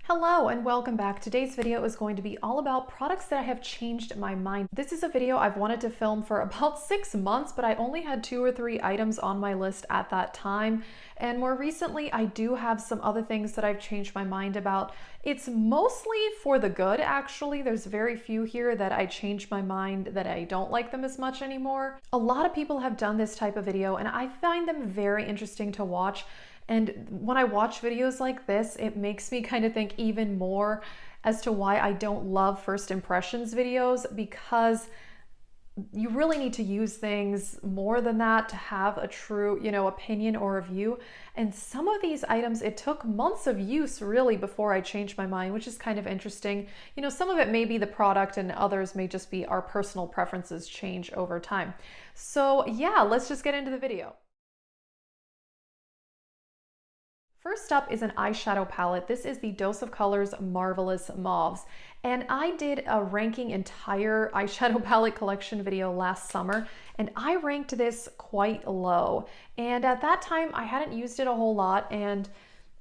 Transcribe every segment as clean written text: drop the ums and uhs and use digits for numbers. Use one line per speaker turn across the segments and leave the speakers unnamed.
Hello and welcome back. Today's video is going to be all about products that have changed my mind. This is a video I've wanted to film for about 6 months, but I only had 2 or 3 items on my list at that time. And more recently, I do have some other things that I've changed my mind about. It's mostly for the good, actually. There's very few here that I changed my mind that I don't like them as much anymore. A lot of people have done this type of video and I find them very interesting to watch. And when I watch videos like this, it makes me kind of think even more as to why I don't love first impressions videos, because you really need to use things more than that to have a true, opinion or review. And some of these items, it took months of use really before I changed my mind, which is kind of interesting. Some of it may be the product and others may just be our personal preferences change over time. So yeah, let's just get into the video. First up is an eyeshadow palette. This is the Dose of Colors Marvelous Mauves. And I did a ranking entire eyeshadow palette collection video last summer, and I ranked this quite low. And at that time, I hadn't used it a whole lot, and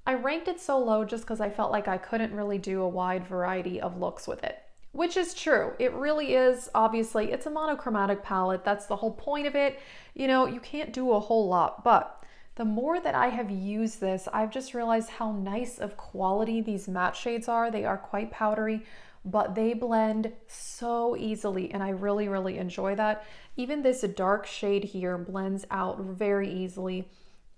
I ranked it so low just because I felt like I couldn't really do a wide variety of looks with it. Which is true. It really is. Obviously, it's a monochromatic palette. That's the whole point of it. You can't do a whole lot, but the more that I have used this, I've just realized how nice of quality these matte shades are. They are quite powdery, but they blend so easily, and I really, really enjoy that. Even this dark shade here blends out very easily,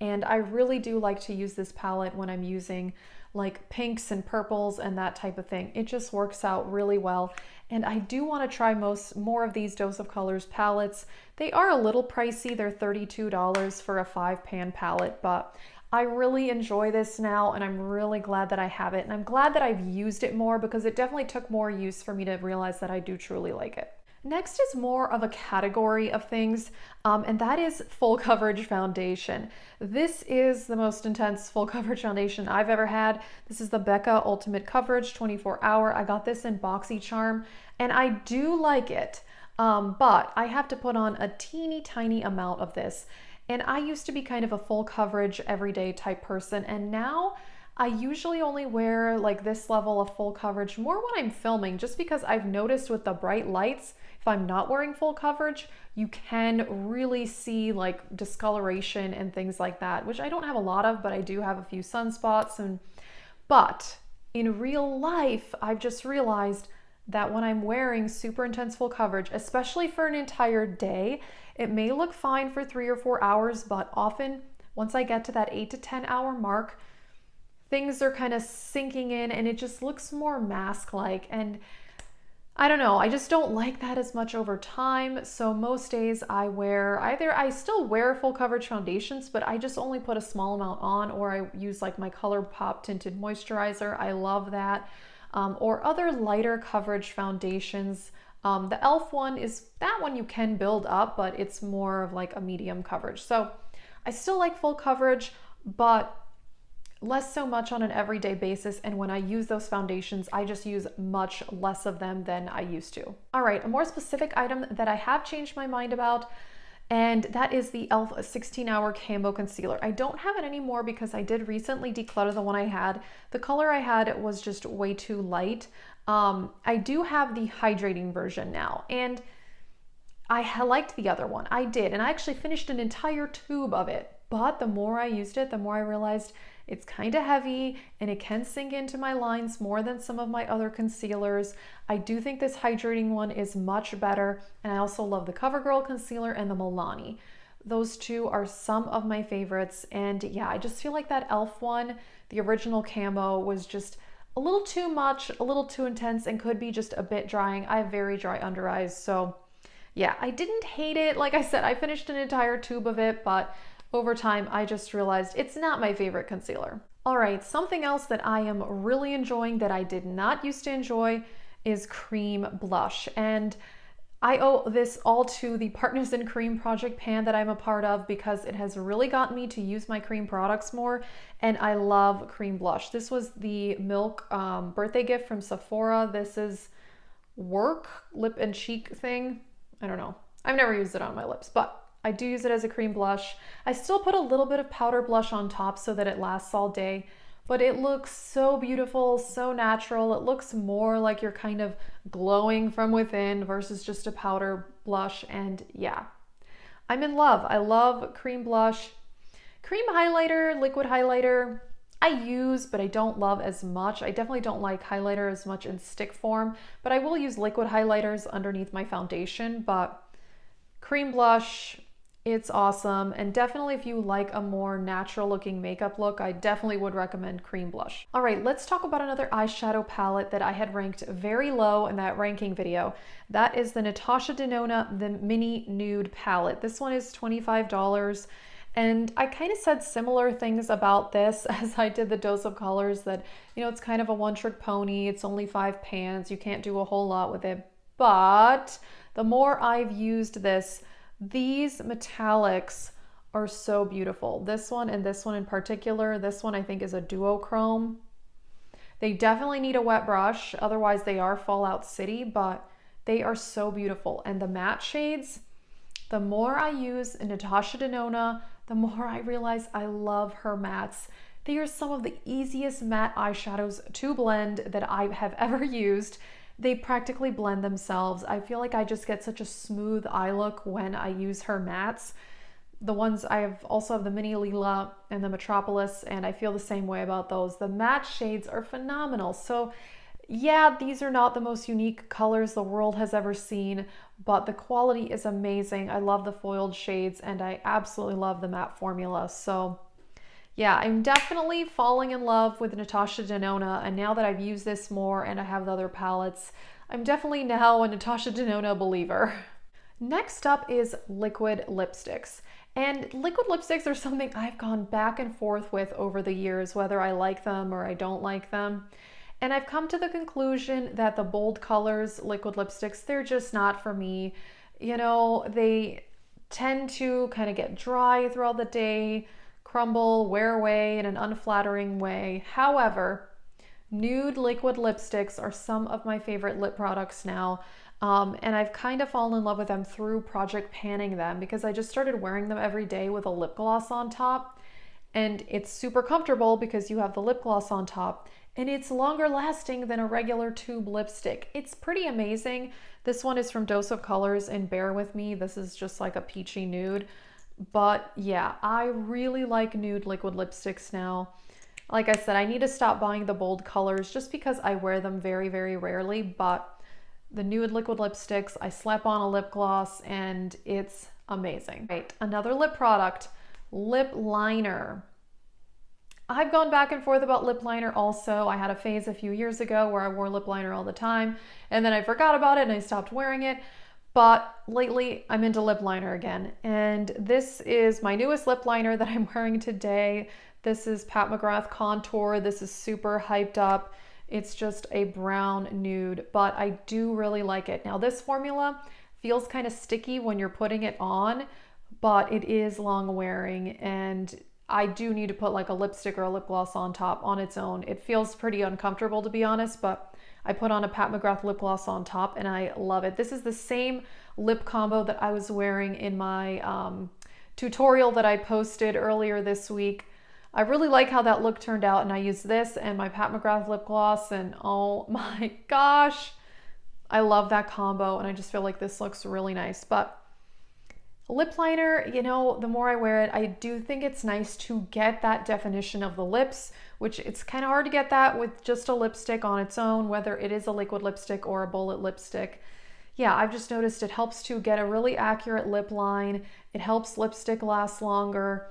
and I really do like to use this palette when I'm using like pinks and purples and that type of thing. It just works out really well. And I do want to try more of these Dose of Colors palettes. They are a little pricey. They're $32 for a 5-pan palette, but I really enjoy this now, and I'm really glad that I have it. And I'm glad that I've used it more, because it definitely took more use for me to realize that I do truly like it. Next is more of a category of things, and that is full coverage foundation. This is the most intense full coverage foundation I've ever had. This is the Becca Ultimate Coverage 24 Hour. I got this in Boxycharm, and I do like it, but I have to put on a teeny tiny amount of this. And I used to be kind of a full coverage everyday type person, and now I usually only wear like this level of full coverage more when I'm filming, just because I've noticed with the bright lights, if I'm not wearing full coverage, you can really see like discoloration and things like that, which I don't have a lot of, but I do have a few sunspots. But in real life, I've just realized that when I'm wearing super intense full coverage, especially for an entire day, it may look fine for 3 or 4 hours, but often once I get to that 8 to 10 hour mark, things are kind of sinking in and it just looks more mask-like. And I don't know, I just don't like that as much over time. So most days I still wear full coverage foundations, but I just only put a small amount on, or I use like my ColourPop tinted moisturizer. I love that. Or other lighter coverage foundations. The e.l.f. one that one you can build up, but it's more of like a medium coverage. So I still like full coverage, but less so much on an everyday basis. And when I use those foundations, I just use much less of them than I used to. All right, a more specific item that I have changed my mind about, and that is the e.l.f. 16-Hour Cambo Concealer. I don't have it anymore because I did recently declutter the one I had. The color I had was just way too light. I do have the hydrating version now, and I liked the other one. I did, and I actually finished an entire tube of it. But the more I used it, the more I realized it's kind of heavy and it can sink into my lines more than some of my other concealers. I do think this hydrating one is much better, and I also love the CoverGirl concealer and the Milani. Those two are some of my favorites, and yeah, I just feel like that e.l.f. one, the original Cambo, was just a little too much, a little too intense, and could be just a bit drying. I have very dry under eyes, so yeah, I didn't hate it. Like I said, I finished an entire tube of it, but over time, I just realized it's not my favorite concealer. All right, something else that I am really enjoying that I did not used to enjoy is cream blush. And I owe this all to the Partners in Cream project pan that I'm a part of, because it has really gotten me to use my cream products more, and I love cream blush. This was the Milk birthday gift from Sephora. This is Work Lip and Cheek thing. I don't know. I've never used it on my lips, but I do use it as a cream blush. I still put a little bit of powder blush on top so that it lasts all day. but it looks so beautiful, so natural. It looks more like you're kind of glowing from within versus just a powder blush. And yeah, I'm in love. I love cream blush. Cream highlighter, liquid highlighter, I use, but I don't love as much. I definitely don't like highlighter as much in stick form, but I will use liquid highlighters underneath my foundation. But cream blush, it's awesome. And definitely if you like a more natural looking makeup look, I definitely would recommend cream blush. All right, let's talk about another eyeshadow palette that I had ranked very low in that ranking video. That is the Natasha Nona, the Mini Nude palette. This one is $25. And I kind of said similar things about this as I did the Dose of Colors, that, you know, it's kind of a one-trick pony. It's only 5 pans. You can't do a whole lot with it. But the more I've used this, these metallics are so beautiful. This one and this one in particular. This one I think is a duochrome. They definitely need a wet brush. Otherwise they are Fallout City, but they are so beautiful. And the matte shades, the more I use Natasha Nona, the more I realize I love her mattes. They are some of the easiest matte eyeshadows to blend that I have ever used. They practically blend themselves. I feel like I just get such a smooth eye look when I use her mattes. The ones I also have the Mini Lila and the Metropolis, and I feel the same way about those. The matte shades are phenomenal. So yeah, these are not the most unique colors the world has ever seen, but the quality is amazing. I love the foiled shades and I absolutely love the matte formula. So yeah, I'm definitely falling in love with Natasha Nona, and now that I've used this more and I have the other palettes, I'm definitely now a Natasha Nona believer. Next up is liquid lipsticks. And liquid lipsticks are something I've gone back and forth with over the years, whether I like them or I don't like them. And I've come to the conclusion that the bold colors, liquid lipsticks, they're just not for me. You know, they tend to kind of get dry throughout the day, crumble, wear away in an unflattering way. However, nude liquid lipsticks are some of my favorite lip products now. And I've kind of fallen in love with them through project panning them, because I just started wearing them every day with a lip gloss on top. And it's super comfortable because you have the lip gloss on top. And it's longer lasting than a regular tube lipstick. It's pretty amazing. This one is from Dose of Colors, and bear with me, this is just like a peachy nude. But yeah, I really like nude liquid lipsticks now. Like I said, I need to stop buying the bold colors just because I wear them very, very rarely. But the nude liquid lipsticks, I slap on a lip gloss and it's amazing. Right, another lip product, lip liner. I've gone back and forth about lip liner also. I had a phase a few years ago where I wore lip liner all the time, and then I forgot about it and I stopped wearing it. But lately I'm into lip liner again. And this is my newest lip liner that I'm wearing today. This is Mcgrath Contour. This is super hyped up. It's just a brown nude, but I do really like it. Now this formula feels kind of sticky when you're putting it on, but it is long wearing, and I do need to put like a lipstick or a lip gloss on top on its own. It feels pretty uncomfortable, to be honest, but I put on a Mcgrath lip gloss on top and I love it. This is the same lip combo that I was wearing in my tutorial that I posted earlier this week. I really like how that look turned out, and I used this and my Mcgrath lip gloss, and oh my gosh, I love that combo, and I just feel like this looks really nice. But lip liner, you know, the more I wear it, I do think it's nice to get that definition of the lips, which it's kind of hard to get that with just a lipstick on its own, whether it is a liquid lipstick or a bullet lipstick. Yeah, I've just noticed it helps to get a really accurate lip line. It helps lipstick last longer,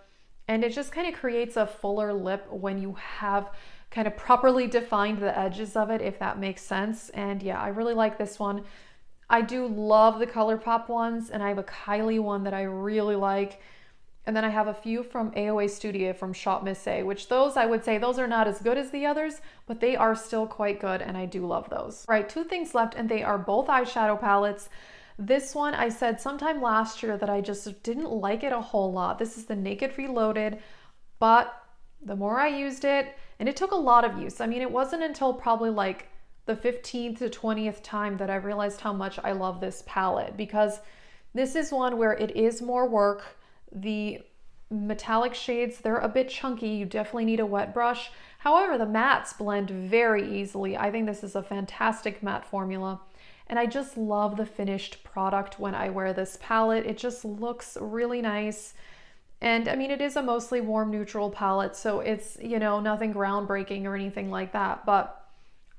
and it just kind of creates a fuller lip when you have kind of properly defined the edges of it, if that makes sense. And yeah, I really like this one. I do love the ColourPop ones, and I have a Kylie one that I really like. And then I have a few from AOA Studio from Shop Miss A, which those I would say those are not as good as the others, but they are still quite good, and I do love those. All right, 2 things left, and they are both eyeshadow palettes. This one I said sometime last year that I just didn't like it a whole lot. This is the Naked Reloaded, but the more I used it, and it took a lot of use. I mean, it wasn't until probably like the 15th to 20th time that I realized how much I love this palette, because this is one where it is more work. The metallic shades, they're a bit chunky. You definitely need a wet brush. However, the mattes blend very easily. I think this is a fantastic matte formula. And I just love the finished product when I wear this palette. It just looks really nice. And I mean, it is a mostly warm neutral palette, so it's, you know, nothing groundbreaking or anything like that. But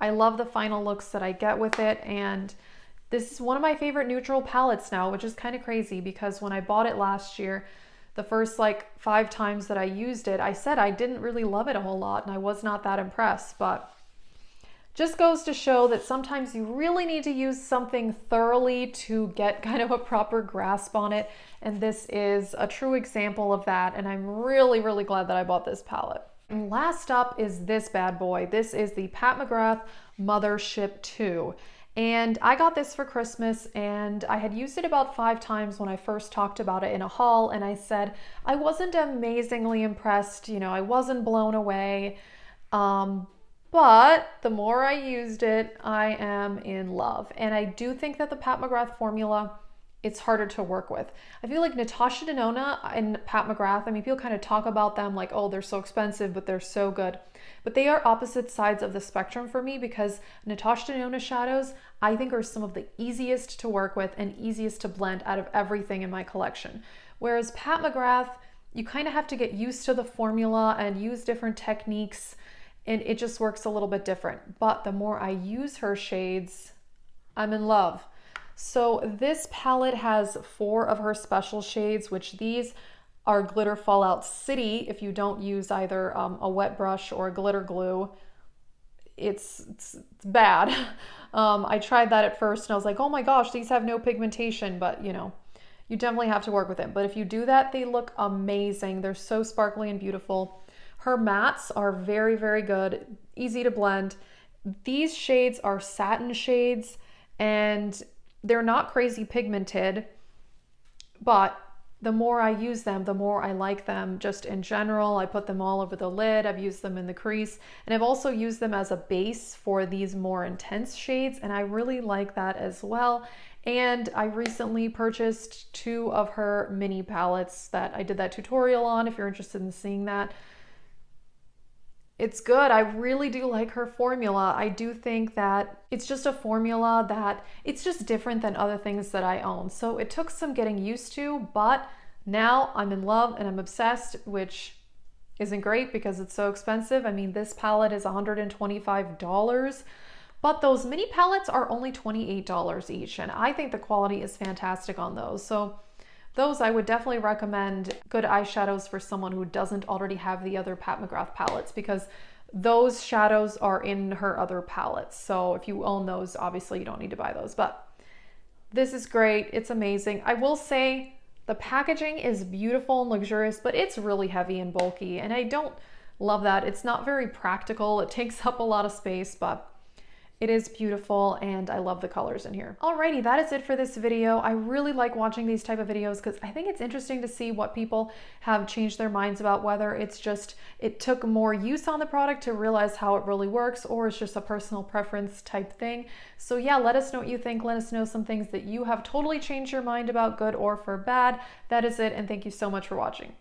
I love the final looks that I get with it. And this is one of my favorite neutral palettes now, which is kind of crazy because when I bought it last year, the first like 5 times that I used it, I said I didn't really love it a whole lot and I was not that impressed, but just goes to show that sometimes you really need to use something thoroughly to get kind of a proper grasp on it. And this is a true example of that. And I'm really, really glad that I bought this palette. And last up is this bad boy. This is the Pat McGrath Mothership 2. And I got this for Christmas and I had used it about 5 times when I first talked about it in a haul. And I said, I wasn't amazingly impressed. You know, I wasn't blown away. But the more I used it, I am in love. And I do think that the Pat McGrath formula, it's harder to work with. I feel like Natasha and Nona and Pat McGrath, I mean, people kind of talk about them like, oh, they're so expensive, but they're so good. But they are opposite sides of the spectrum for me because Natasha and Nona shadows, I think are some of the easiest to work with and easiest to blend out of everything in my collection. Whereas Pat McGrath, you kind of have to get used to the formula and use different techniques. And it just works a little bit different. But the more I use her shades, I'm in love. So this palette has 4 of her special shades, which these are Glitter Fallout City. If you don't use either a wet brush or glitter glue, it's bad. I tried that at first and I was like, oh my gosh, these have no pigmentation, but you know, you definitely have to work with it. But if you do that, they look amazing. They're so sparkly and beautiful. Her mattes are very, very good, easy to blend. These shades are satin shades and they're not crazy pigmented, but the more I use them, the more I like them just in general. I put them all over the lid. I've used them in the crease, and I've also used them as a base for these more intense shades, and I really like that as well. And I recently purchased 2 of her mini palettes that I did that tutorial on if you're interested in seeing that. It's good. I really do like her formula. I do think that it's just a formula that it's just different than other things that I own. So it took some getting used to, but now I'm in love and I'm obsessed, which isn't great because it's so expensive. I mean, this palette is $125, but those mini palettes are only $28 each. And I think the quality is fantastic on those. So those I would definitely recommend good eyeshadows for someone who doesn't already have the other Pat McGrath palettes because those shadows are in her other palettes. So if you own those, obviously you don't need to buy those, but this is great. It's amazing. I will say the packaging is beautiful and luxurious, but it's really heavy and bulky and I don't love that. It's not very practical. It takes up a lot of space, but it is beautiful and I love the colors in here. Alrighty, that is it for this video. I really like watching these type of videos because I think it's interesting to see what people have changed their minds about, whether it's just it took more use on the product to realize how it really works or it's just a personal preference type thing. So yeah, let us know what you think. Let us know some things that you have totally changed your mind about, good or for bad. That is it, and thank you so much for watching.